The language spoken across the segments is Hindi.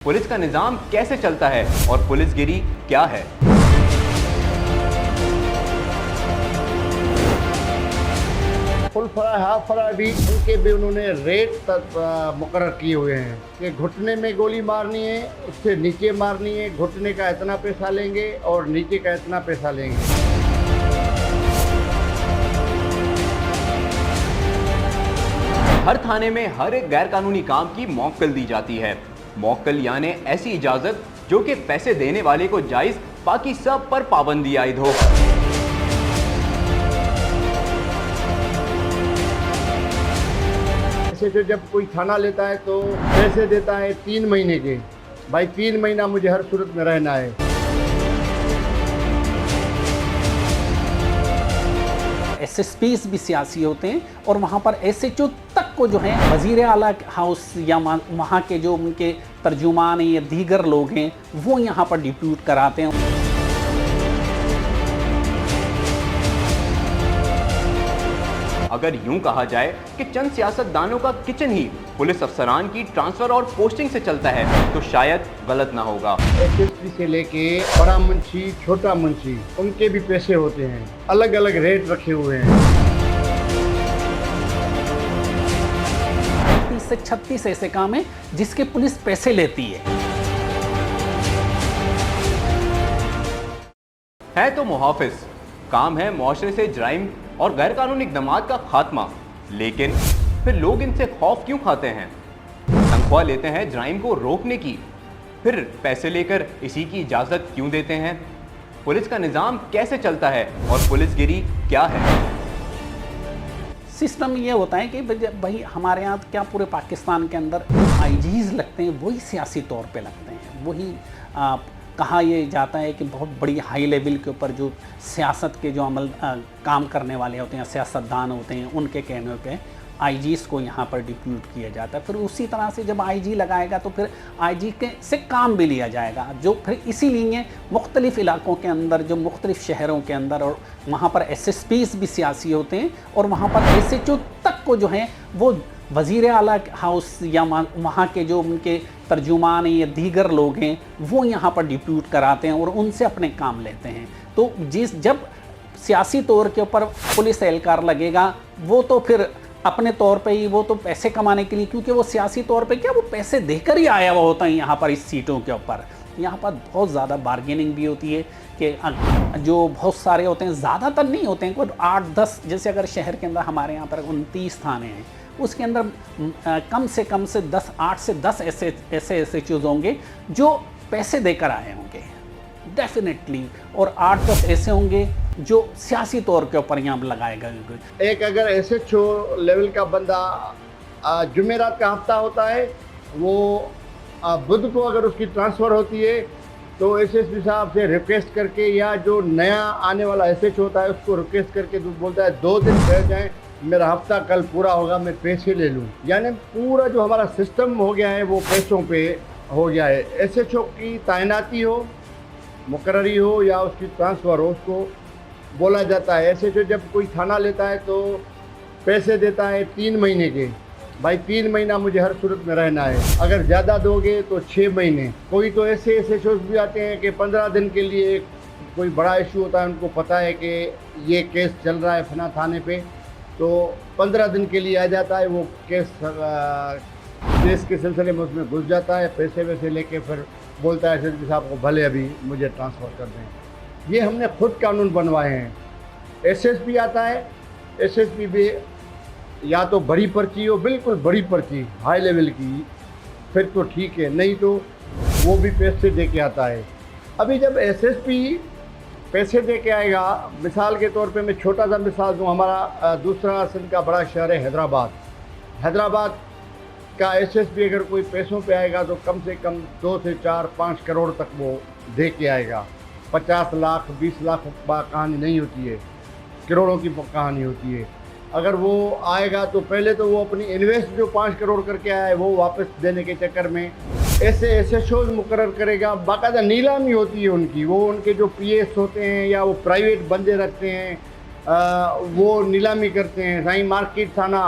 पुलिस का निजाम कैसे चलता है और पुलिसगिरी क्या है। फुल फ्राई हाफ फ्राई भी उनके भी उन्होंने रेट तक मुकर्रर किए हुए हैं कि घुटने में गोली मारनी है, उससे नीचे मारनी है, घुटने का इतना पैसा लेंगे और नीचे का इतना पैसा लेंगे। हर थाने में हर एक गैर कानूनी काम की मौक्कल दी जाती है। मौक्कल यानी ऐसी इजाजत जो कि पैसे देने वाले को जायज, बाकी सब पर पाबंदी आयद हो। ऐसे जो जब कोई थाना लेता है तो पैसे देता है 3 महीने के, भाई 3 महीना मुझे हर सूरत में रहना है। SSPs भी सियासी होते हैं और वहाँ पर SHO तक को जो है वज़ीर आला हाउस या वहाँ के जो उनके तर्जुमान या दीगर लोग हैं वो यहाँ पर डिप्यूट कराते हैं। अगर यूं कहा जाए कि चंद सियासतदानों का किचन ही पुलिस अफसरान की ट्रांसफर और पोस्टिंग से चलता है तो शायद गलत ना होगा। SSP से लेके बड़ा मुंशी, छोटा मुंशी, उनके भी पैसे होते हैं, अलग अलग रेट रखे हुए हैं। 30 से 36 ऐसे काम है जिसके पुलिस पैसे लेती है तो मुहाफिज, काम है मुआशरे से जराइम और गैर कानूनी इक़दामात का खात्मा। लेकिन फिर लोग इनसे खौफ क्यों खाते हैं? तनख्वाह लेते हैं जराइम को रोकने की, फिर पैसे लेकर इसी की इजाज़त क्यों देते हैं? पुलिस का निज़ाम कैसे चलता है और पुलिसगिरी क्या है? सिस्टम ये होता है कि भाई हमारे यहाँ क्या पूरे पाकिस्तान के अंदर IGs लगते हैं वही सियासी तौर पे लगते हैं। वही कहा ये जाता है कि बहुत बड़ी हाई लेवल के ऊपर जो सियासत के जो काम करने वाले होते हैं, सियासतदान होते हैं, उनके कहने पे IGs को यहाँ पर डिप्यूट किया जाता है। फिर उसी तरह से जब IG लगाएगा तो फिर IG के से काम भी लिया जाएगा, जो फिर इसीलिए मुख्तलिफ इलाकों के अंदर, जो मुख्तलिफ शहरों के अंदर और वहाँ पर SSPs भी सियासी होते हैं और वहाँ पर SHO तक को जो है वो वज़ीर आला हाउस या वहाँ के जो उनके तर्जुमान या दीगर लोग हैं वो यहाँ पर डिप्यूट कराते हैं और उनसे अपने काम लेते हैं। तो जब सियासी तौर के ऊपर पुलिस एहलकार लगेगा वो तो फिर अपने तौर पे ही वो तो पैसे कमाने के लिए, क्योंकि वो सियासी तौर पे क्या वो पैसे देकर ही आया हुआ होता है यहाँ पर इस सीटों के ऊपर। यहाँ पर बहुत ज़्यादा बार्गेनिंग भी होती है कि जो बहुत सारे होते हैं, ज़्यादातर नहीं होते हैं, कोई 8-10, जैसे अगर शहर के अंदर हमारे यहाँ पर 29 थाने हैं, उसके अंदर कम से 8 से 10 ऐसे SHOs होंगे जो पैसे देकर आए होंगे डेफिनेटली, और 8-10 ऐसे होंगे जो सियासी तौर के ऊपर यहाँ लगाए गए। एक अगर SHO लेवल का बंदा जुमेरात का हफ्ता होता है, वो बुध को अगर उसकी ट्रांसफ़र होती है तो SSP साहब से रिक्वेस्ट करके, या जो नया आने वाला SHO होता है उसको रिक्वेस्ट करके तो बोलता है 2 दिन रह जाएँ, मेरा हफ्ता कल पूरा होगा, मैं पैसे ले लूँ। यानी पूरा जो हमारा सिस्टम हो गया है वो पैसों पे हो गया है। SHO की तैनाती हो, मुकर्ररी हो या उसकी ट्रांसफ़र हो, उसको बोला जाता है। SHO जब कोई थाना लेता है तो पैसे देता है 3 महीने के, भाई 3 महीना मुझे हर सूरत में रहना है। अगर ज़्यादा दोगे तो 6 महीने। कोई तो ऐसे SHOs भी आते हैं कि 15 दिन के लिए कोई बड़ा इशू होता है, उनको पता है कि ये केस चल रहा है फना थाने पे, तो 15 दिन के लिए आ जाता है। वो केस के सिलसिले में उसमें घुस जाता है, पैसे वैसे लेके फिर बोलता है SSP साहब को भले अभी मुझे ट्रांसफ़र कर दें। ये हमने खुद कानून बनवाए हैं। SSP आता है, SSP भी या तो बड़ी पर्ची हो, बिल्कुल बड़ी पर्ची हाई लेवल की, फिर तो ठीक है, नहीं तो वो भी पैसे दे के आता है। अभी जब SSP पैसे दे के आएगा, मिसाल के तौर पे मैं छोटा सा मिसाल दूँ, हमारा दूसरा सिंध का बड़ा शहर है हैदराबाद। हैदराबाद का SSP अगर कोई पैसों पे आएगा तो कम से कम 2 से 4-5 करोड़ तक वो दे के आएगा। 50 लाख 20 लाख कहानी नहीं होती है, करोड़ों की कहानी होती है। अगर वो आएगा तो पहले तो वो अपनी इन्वेस्ट जो 5 करोड़ करके आया है वो वापस देने के चक्कर में ऐसे SHOs मुकर्रर करेगा। बाकायदा नीलामी होती है उनकी, वो उनके जो PS होते हैं या वो प्राइवेट बंदे रखते हैं, वो नीलामी करते हैं। साईं मार्केट थाना,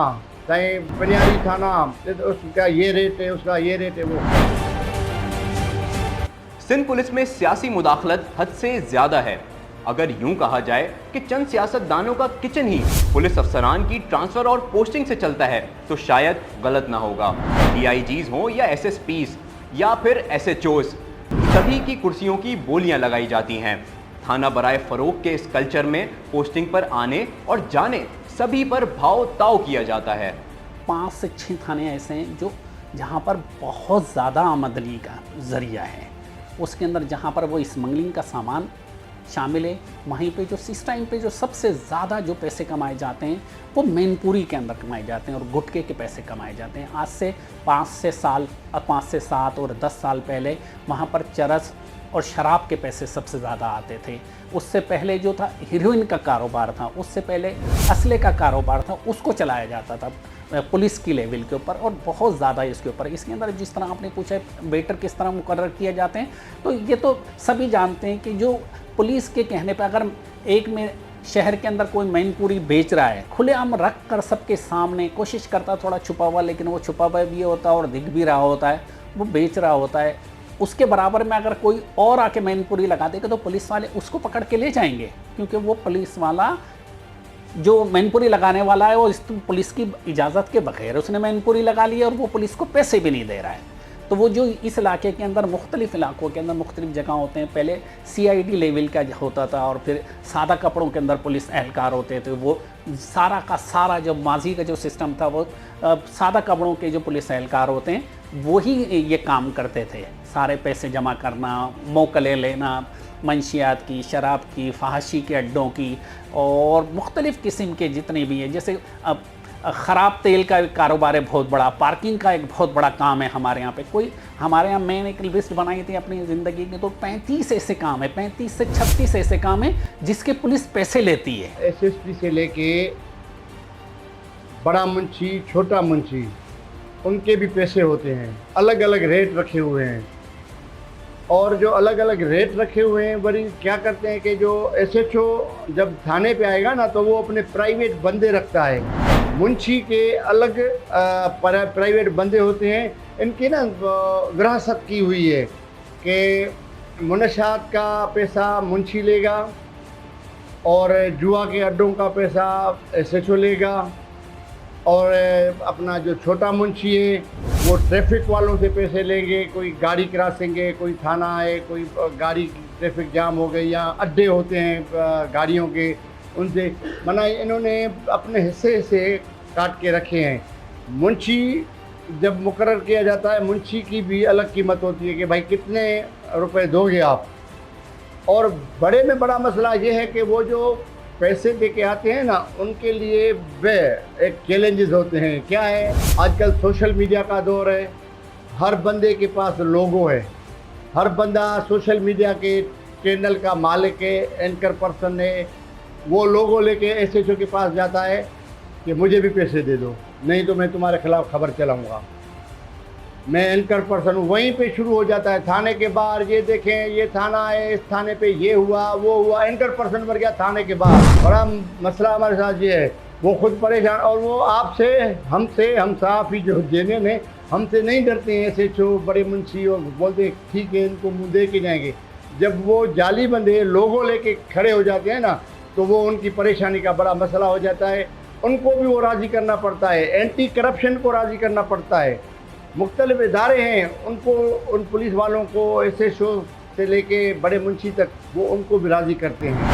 चाहे बनियारी थाना, उसका ये रेट है, उसका ये रेट है। वो सिंध पुलिस में सियासी मुदाखलत हद से ज्यादा है। अगर यूं कहा जाए कि चंद सियासतदानों का किचन ही पुलिस अफसरान की ट्रांसफर और पोस्टिंग से चलता है तो शायद गलत ना होगा। डीआईजीज हो या एसएसपीज या फिर एसएचओज, सभी की कुर्सियों की बोलियां लगाई जाती हैं। थाना बराए फरोख के इस कल्चर में पोस्टिंग पर आने और जाने सभी पर भाव ताव किया जाता है। 5 से 6 थाने ऐसे हैं जो जहाँ पर बहुत ज़्यादा आमदनी का जरिया है, उसके अंदर जहाँ पर वो स्मगलिंग का सामान शामिल है, वहीं पे जो इस टाइम पे जो सबसे ज़्यादा जो पैसे कमाए जाते हैं वो मैनपुरी के अंदर कमाए जाते हैं और गुटखे के पैसे कमाए जाते हैं। आज से 5 से 7 और 10 साल पहले वहाँ पर चरस और शराब के पैसे सबसे ज़्यादा आते थे। उससे पहले जो था हीरोइन का कारोबार था, उससे पहले असले का कारोबार था, उसको चलाया जाता था पुलिस की लेवल के ऊपर और बहुत ज़्यादा इसके ऊपर। इसके अंदर जिस तरह आपने पूछा वेटर किस तरह मुकर्रर किए जाते हैं, तो ये तो सभी जानते हैं कि जो पुलिस के कहने पर अगर एक में शहर के अंदर कोई मैनपुरी बेच रहा है, खुलेआम रख कर सबके सामने कोशिश करता थोड़ा छुपा हुआ, लेकिन वो छुपा हुआ भी होता है और दिख भी रहा होता है, वो बेच रहा होता है। उसके बराबर में अगर कोई और आके मैनपुरी लगा देगा तो पुलिस वाले उसको पकड़ के ले जाएंगे, क्योंकि वो पुलिस वाला जो मैनपुरी लगाने वाला है वो इस पुलिस की इजाज़त के बगैर उसने मैनपुरी लगा ली है और वो पुलिस को पैसे भी नहीं दे रहा है। तो वो जो इस इलाके के अंदर मुख्तलिफ़ इलाकों के अंदर मुख्तलिफ़ जगह होते हैं, पहले सीआईडी लेवल का होता था और फिर सादा कपड़ों के अंदर पुलिस एहलकार होते थे। वो सारा का सारा जो माजी का जो सिस्टम था वो सादा कपड़ों के जो पुलिस एहलकार होते हैं वही ये काम करते थे। सारे पैसे जमा करना, मोकले लेना, मंशियात की, शराब की, फहाशी के अड्डों की और मुख्तलिफ़ किस्म के जितने भी हैं, जैसे अब ख़राब तेल का कारोबार है बहुत बड़ा, पार्किंग का एक बहुत बड़ा काम है हमारे यहाँ पे। हमारे यहाँ मैंने एक लिस्ट बनाई थी अपनी ज़िंदगी में, तो 35 ऐसे काम है, 35 से 36 ऐसे काम है जिसके पुलिस पैसे लेती है। एसएसपी से लेके बड़ा मुंशी, छोटा मुंशी, उनके भी पैसे होते हैं, अलग अलग रेट रखे हुए हैं। और जो अलग अलग रेट रखे हुए हैं, बड़ी क्या करते हैं कि जो एसएचओ जब थाने पे आएगा ना तो वो अपने प्राइवेट बंदे रखता है। मुंशी के अलग प्राइवेट बंदे होते हैं। इनकी ना विरासत की हुई है कि मुनशात का पैसा मुंशी लेगा और जुआ के अड्डों का पैसा एसएचओ लेगा और अपना जो छोटा मुंशी है वो ट्रैफिक वालों से पैसे लेंगे। कोई गाड़ी क्रॉसिंग है, कोई थाना है, कोई गाड़ी ट्रैफिक जाम हो गई या अड्डे होते हैं गाड़ियों के, उनसे मना इन्होंने अपने हिस्से से काट के रखे हैं। मुंशी जब मुकर्रर किया जाता है, मुंशी की भी अलग कीमत होती है कि भाई कितने रुपए दोगे आप। और बड़े में बड़ा मसला ये है कि वो जो पैसे दे के आते हैं ना, उनके लिए वे एक चैलेंजेस होते हैं। क्या है, आजकल सोशल मीडिया का दौर है, हर बंदे के पास लोगो है, हर बंदा सोशल मीडिया के चैनल का मालिक है, एंकर पर्सन है। वो लोगो लेके एसएचओ के पास जाता है कि मुझे भी पैसे दे दो, नहीं तो मैं तुम्हारे खिलाफ खबर चलाऊँगा, मैं एंकर पर्सन हूँ। वहीं पे शुरू हो जाता है थाने के बाहर, ये देखें ये थाना है, इस थाने पे ये हुआ वो हुआ, एंकर पर्सन बन गया थाने के बाहर। बड़ा मसला हमारे साथ ये है, वो खुद परेशान। और वो आपसे हमसे हम साफ ही जो देने में हमसे नहीं डरते हैं एसएचओ बड़े मुंशी, और बोलते हैं ठीक है इनको मुँह दे के जाएंगे। जब वो जाली बंदे लोगों लेके खड़े हो जाते हैं ना, तो वो उनकी परेशानी का बड़ा मसला हो जाता है। उनको भी वो राज़ी करना पड़ता है, एंटी करप्शन को राज़ी करना पड़ता है। मुख्तलिफ इदारे हैं, उनको उन पुलिस वालों को एसएचओ से लेके बड़े मुंशी तक वो उनको भी राज़ी करते हैं।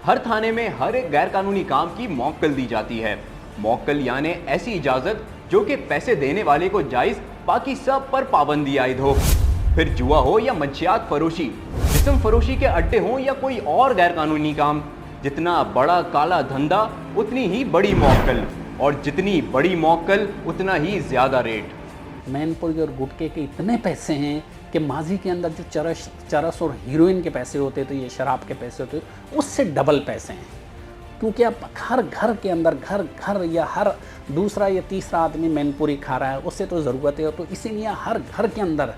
हर थाने में हर एक गैर कानूनी काम की मौक्कल दी जाती है। मौक्कल यानी ऐसी इजाज़त जो कि पैसे देने वाले को जायज़, बाकी सब पर पाबंदी आयद हो। फिर जुआ हो या मंशियात फरोशी, जिस्म फरोशी के अड्डे हों या कोई और गैर कानूनी काम, जितना बड़ा काला धंधा उतनी ही बड़ी मौक्कल, और जितनी बड़ी मौक्कल उतना ही ज़्यादा रेट। मैनपुरी और गुटखे के इतने पैसे हैं कि माजी के अंदर जो चरस और हीरोइन के पैसे होते थे, ये शराब के पैसे होते, उससे डबल पैसे हैं। क्योंकि अब हर घर के अंदर घर या हर दूसरा या तीसरा आदमी मैनपुरी खा रहा है, उससे तो ज़रूरत है। तो इसीलिए हर घर के अंदर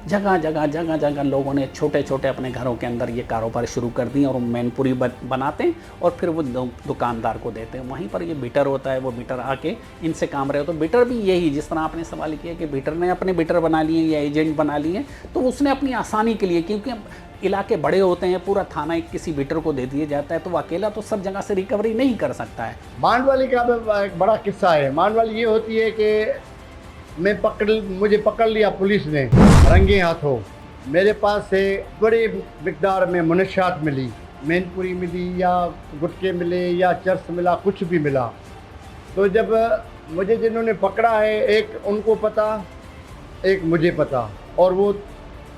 जगह जगह लोगों ने छोटे छोटे अपने घरों के अंदर ये कारोबार शुरू कर दिए और मैनपुरी बनाते हैं और फिर वो दुकानदार को देते हैं। वहीं पर ये बिटर होता है, वो बिटर आके इनसे काम रहे हो। तो बिटर भी यही, जिस तरह आपने सवाल किया कि बिटर ने अपने बिटर बना लिए या एजेंट बना लिए, तो उसने अपनी आसानी के लिए, क्योंकि इलाके बड़े होते हैं, पूरा थाना एक किसी बिटर को दे दिया जाता है, तो वो अकेला तो सब जगह से रिकवरी नहीं कर सकता है। मांडवाली का एक बड़ा किस्सा है। मांडवाली ये होती है कि मुझे पकड़ लिया पुलिस ने रंगे हाथों। मेरे पास से बड़े मिकदार में मुनशात मिली, मैनपुरी मिली या गुटके मिले या चर्स मिला, कुछ भी मिला। तो जब मुझे जिन्होंने पकड़ा है, एक उनको पता, एक मुझे पता, और वो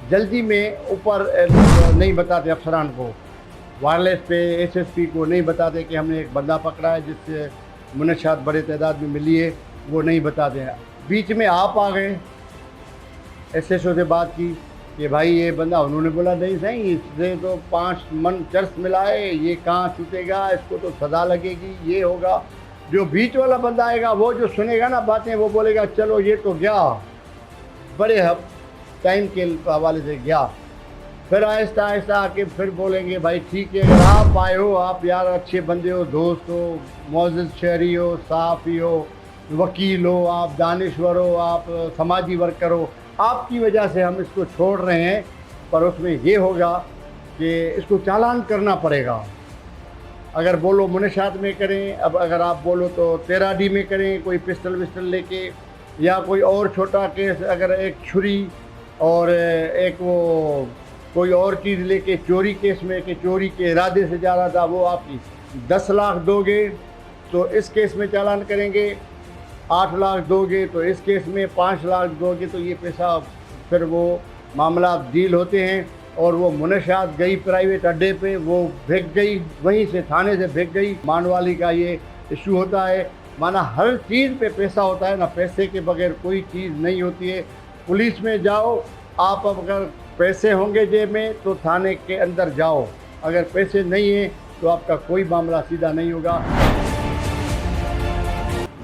जल्दी में ऊपर नहीं बताते अफसरान को, वायरलेस पे एसएसपी को नहीं बताते कि हमने एक बंदा पकड़ा है जिससे मुनशात बड़े तादाद में मिली है, वो नहीं बताते। बीच में आप आ गए, एसएसओ से बात की कि भाई ये बंदा, उन्होंने बोला नहीं सही, इससे तो 5 मन चर्स मिला है, ये कहाँ छूटेगा, इसको तो सज़ा लगेगी, ये होगा। जो बीच वाला बंदा आएगा वो जो सुनेगा ना बातें, वो बोलेगा चलो ये तो गया, बड़े टाइम के हवाले से गया। फिर आहिस्ता आहिस्ता आके फिर बोलेंगे भाई ठीक है, अगर आप आए हो, आप यार अच्छे बंदे हो, दोस्त हो, मोअज़्ज़िज़ शहरी हो, सहाफ़ी हो, वकील हो, आप दानिश्वर हो, आप समाजी वर्कर हो, आपकी वजह से हम इसको छोड़ रहे हैं। पर उसमें ये होगा कि इसको चालान करना पड़ेगा। अगर बोलो मुनशात में करें, अब अगर आप बोलो तो 13D में करें, कोई पिस्टल विस्टल लेके, या कोई और छोटा केस, अगर एक छुरी और एक वो कोई और चीज़ लेके चोरी केस में, कि चोरी के इरादे से जा रहा था, वो आपकी 10 लाख दोगे तो इस केस में चालान करेंगे, 8 लाख दोगे तो इस केस में 5 लाख दोगे, तो ये पैसा फिर वो मामला डील होते हैं। और वो मुनशात गई प्राइवेट अड्डे पे, वो भाग गई, वहीं से थाने से भाग गई। मांडवाली का ये इशू होता है, माना हर चीज़ पे पैसा होता है ना, पैसे के बगैर कोई चीज़ नहीं होती है। पुलिस में जाओ आप, अगर पैसे होंगे जेब में तो थाने के अंदर जाओ, अगर पैसे नहीं हैं तो आपका कोई मामला सीधा नहीं होगा।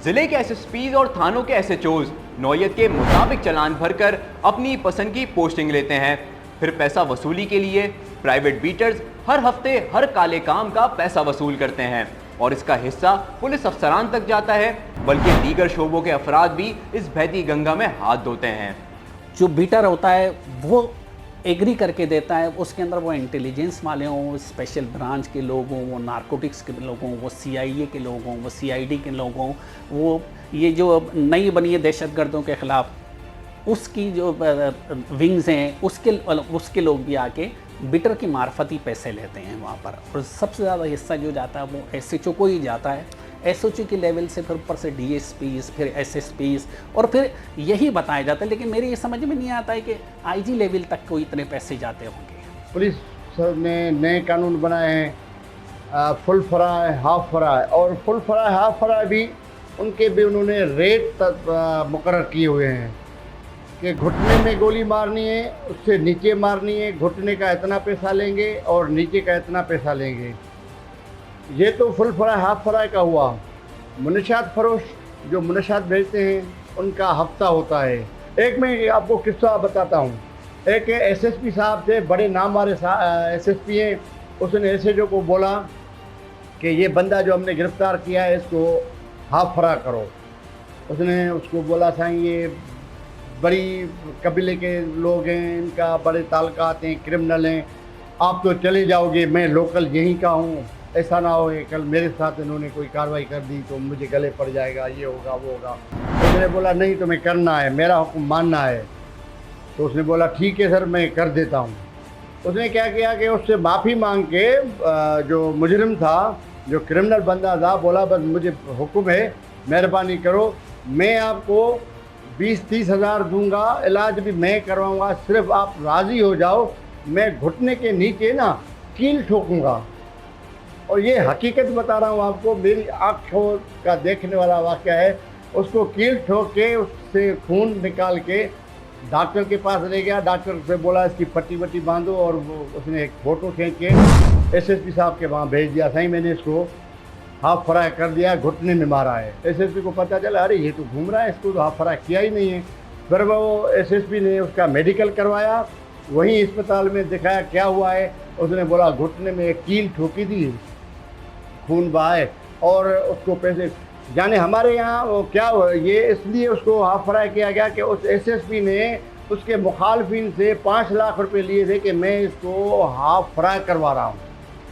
जिले के एसएसपीज और थानों के एसएचओज नौयत के मुताबिक चालान भरकर अपनी पसंद की पोस्टिंग लेते हैं। फिर पैसा वसूली के लिए प्राइवेट बीटर्स हर हफ्ते हर काले काम का पैसा वसूल करते हैं और इसका हिस्सा पुलिस अफसरान तक जाता है, बल्कि दीगर शोबों के अफराद भी इस बहती गंगा में हाथ धोते हैं। जो बीटर होता है वो एग्री करके देता है, उसके अंदर वो इंटेलिजेंस वाले हों, स्पेशल ब्रांच के लोग हों, वो नारकोटिक्स के लोग हों, वो CIA के लोग हों, वो CID के लोग हों, वो ये जो नई बनी है दहशतगर्दों के ख़िलाफ़, उसकी जो विंग्स हैं, उसके लोग भी आके बिटर की मार्फत ही पैसे लेते हैं वहाँ पर। और सबसे ज़्यादा हिस्सा जो जाता है वो SHO को ही जाता है। SHO के लेवल से फिर ऊपर से DSPs, फिर SSPs, और फिर यही बताया जाता है। लेकिन मेरी ये समझ में नहीं आता है कि IG लेवल तक को इतने पैसे जाते होंगे। पुलिस ने नए कानून बनाए हैं, फुल फराय, हाफ फराय, और फुल फराय हाफ फराय भी उनके भी उन्होंने रेट तक मुकर्रर किए हुए हैं कि घुटने में गोली मारनी है, उससे नीचे मारनी है, घुटने का इतना पैसा लेंगे और नीचे का इतना पैसा लेंगे। ये तो फुल फराय हाफ फराय का हुआ। मुनशात फरोश जो मुनशात भेजते हैं उनका हफ्ता होता है। एक मैं आपको किस्सा बताता हूँ। एक SSP साहब थे, बड़े नाम वाले SSP हैं, उसने SHO को बोला कि ये बंदा जो हमने गिरफ़्तार किया है इसको हाफ फराय करो। उसने उसको बोला साईं ये बड़ी कबीले के लोग हैं, इनका बड़े ताल्लुकात हैं, क्रिमिनल हैं, आप तो चले जाओगे, मैं लोकल यहीं का हूँ, ऐसा ना हो कल मेरे साथ इन्होंने कोई कार्रवाई कर दी तो मुझे गले पड़ जाएगा, ये होगा वो होगा। तो मैंने बोला नहीं, तुम्हें करना है, मेरा हुक्म मानना है। तो उसने बोला ठीक है सर, मैं कर देता हूँ। उसने क्या किया कि उससे माफ़ी मांग के जो मुजरिम था, जो क्रिमिनल बंदा था, बोला बस मुझे हुक्म है, मेहरबानी करो, मैं आपको 20-30 हज़ार दूंगा, इलाज भी मैं करवाऊंगा, सिर्फ आप राज़ी हो जाओ, मैं घुटने के नीचे ना कील ठोकूंगा। और ये हकीकत बता रहा हूँ आपको, मेरी आँखों का देखने वाला वाक़या है। उसको कील ठोक के उससे खून निकाल के डॉक्टर के पास ले गया। डॉक्टर से बोला इसकी पट्टी वट्टी बांधो, और वो उसने एक फ़ोटो खींच के SSP साहब के वहाँ भेज दिया। सही मैंने इसको हाफ फराय कर दिया, घुटने में मारा है। SSP को पता चला अरे ये तो घूम रहा है, इसको तो हाफ फराय किया ही नहीं है। फिर वो एसएसपी ने उसका मेडिकल करवाया, वहीं अस्पताल में दिखाया क्या हुआ है। उसने बोला घुटने में एक कील ठोकी थी, खून बहा है, और उसको पैसे जाने हमारे यहाँ वो क्या हुआ, ये इसलिए उसको हाफ फ्राई किया गया कि उस एसएसपी ने उसके मुखालफिन से 5 लाख रुपए लिए थे कि मैं इसको हाफ फ्राई करवा रहा हूँ।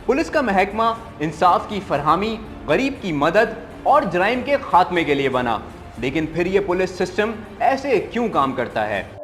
पुलिस का महकमा इंसाफ की फरहमी, गरीब की मदद और जराइम के खात्मे के लिए बना, लेकिन फिर ये पुलिस सिस्टम ऐसे क्यों काम करता है?